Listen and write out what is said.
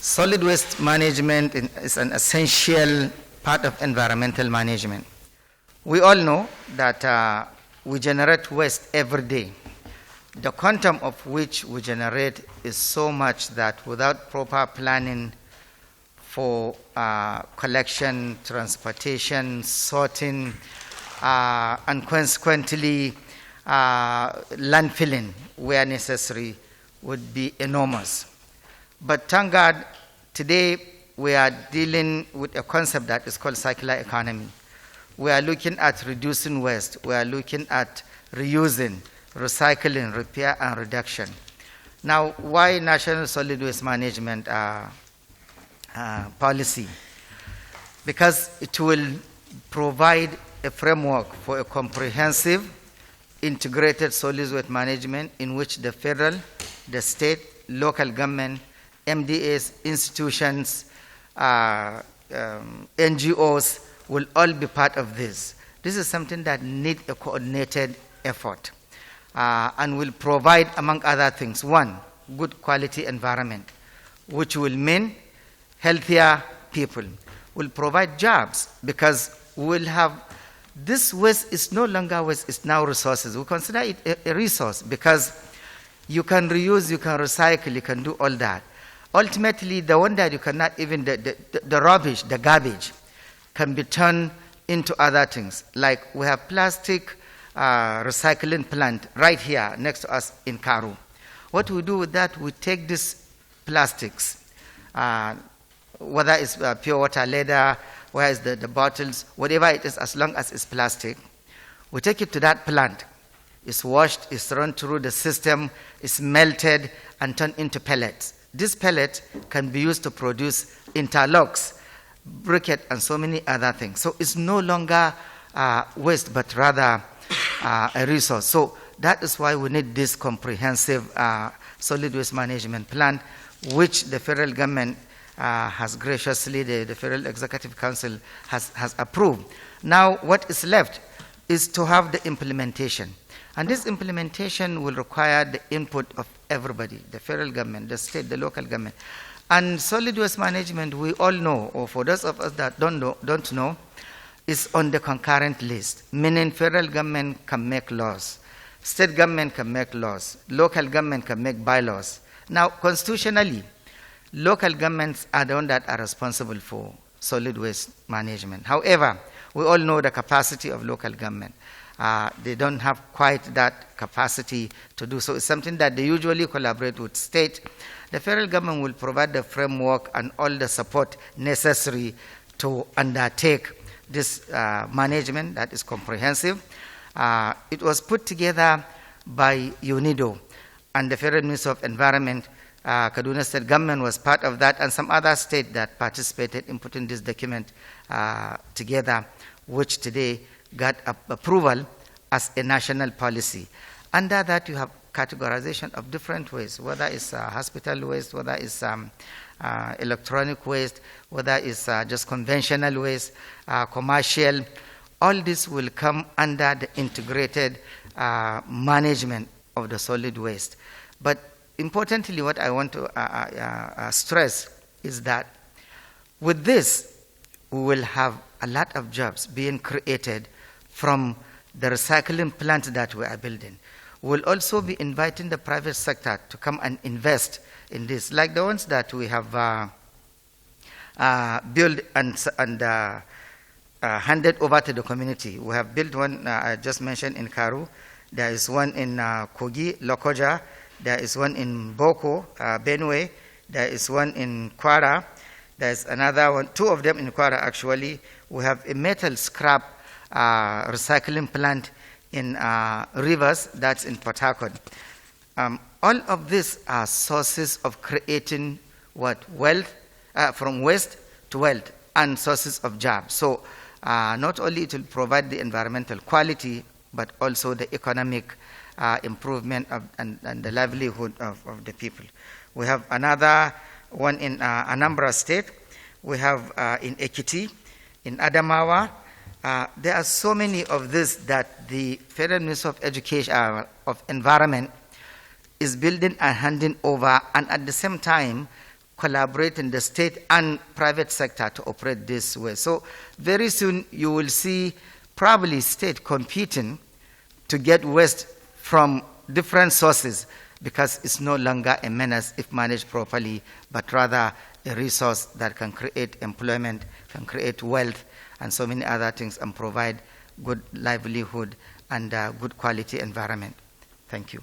Solid waste management is an essential part of environmental management. We all know that we generate waste every day, the quantum of which we generate is so much that without proper planning for collection, transportation, sorting, and consequently landfilling where necessary would be enormous. But thank God, today we are dealing with a concept that is called circular economy. We are looking at reducing waste. We are looking at reusing, recycling, repair, and reduction. Now, why National Solid Waste Management policy? Because it will provide a framework for a comprehensive, integrated solid waste management in which the federal, the state, local government, MDAs, institutions, NGOs will all be part of this. This is something that needs a coordinated effort and will provide, among other things, one, good quality environment, which will mean healthier people, will provide jobs because we will have this waste is no longer waste, it's now resources. We consider it a resource because you can reuse, you can recycle, you can do all that. Ultimately, the one that you cannot even, the rubbish, the garbage, can be turned into other things. Like we have plastic recycling plant right here next to us in Karu. What we do with that, we take these plastics, whether it's pure water, leather, where is the bottles, whatever it is, as long as it's plastic, we take it to that plant. It's washed, it's run through the system, it's melted and turned into pellets. This pellet can be used to produce interlocks, briquette, and so many other things. So it's no longer waste, but rather a resource. So that is why we need this comprehensive solid waste management plan, which the federal government has graciously, the Federal Executive Council has approved. Now, what is left is to have the implementation. And this implementation will require the input of everybody, the federal government, the state, the local government. And solid waste management, we all know, or for those of us that don't know, is on the concurrent list, meaning federal government can make laws, state government can make laws, local government can make bylaws. Now, constitutionally, local governments are the ones that are responsible for solid waste management. However, we all know the capacity of local government. They don't have quite that capacity to do so. It's something that they usually collaborate with state. The federal government will provide the framework and all the support necessary to undertake this management that is comprehensive. It was put together by UNIDO and the Federal Ministry of Environment. Kaduna State Government was part of that, and some other state that participated in putting this document together, which today got approval as a national policy. Under that, you have categorization of different waste, whether it's hospital waste, whether it's electronic waste, whether it's just conventional waste, commercial. All this will come under the integrated management of the solid waste. But importantly, what I want to stress is that with this, we will have a lot of jobs being created from the recycling plant that we are building. We'll also be inviting the private sector to come and invest in this, like the ones that we have built and handed over to the community. We have built one, I just mentioned, in Karu. There is one in Kogi, Lokoja. There is one in Boko, Benue. There is one in Kwara. There's another one, two of them in Kwara actually. We have a metal scrap recycling plant in Rivers, that's in Port Harcourt. All of these are sources of creating what? Wealth, from waste to wealth, and sources of jobs. So not only it will provide the environmental quality, but also the economic improvement and the livelihood of the people. We have another one in Anambra State. We have in Ekiti, in Adamawa. There are so many of this that the Federal Ministry of Education, of Environment, is building and handing over, and at the same time collaborating, the state and private sector, to operate this way. So very soon you will see probably state competing to get waste from different sources, because it's no longer a menace if managed properly, but rather a resource that can create employment, can create wealth, and so many other things, and provide good livelihood and good quality environment. Thank you.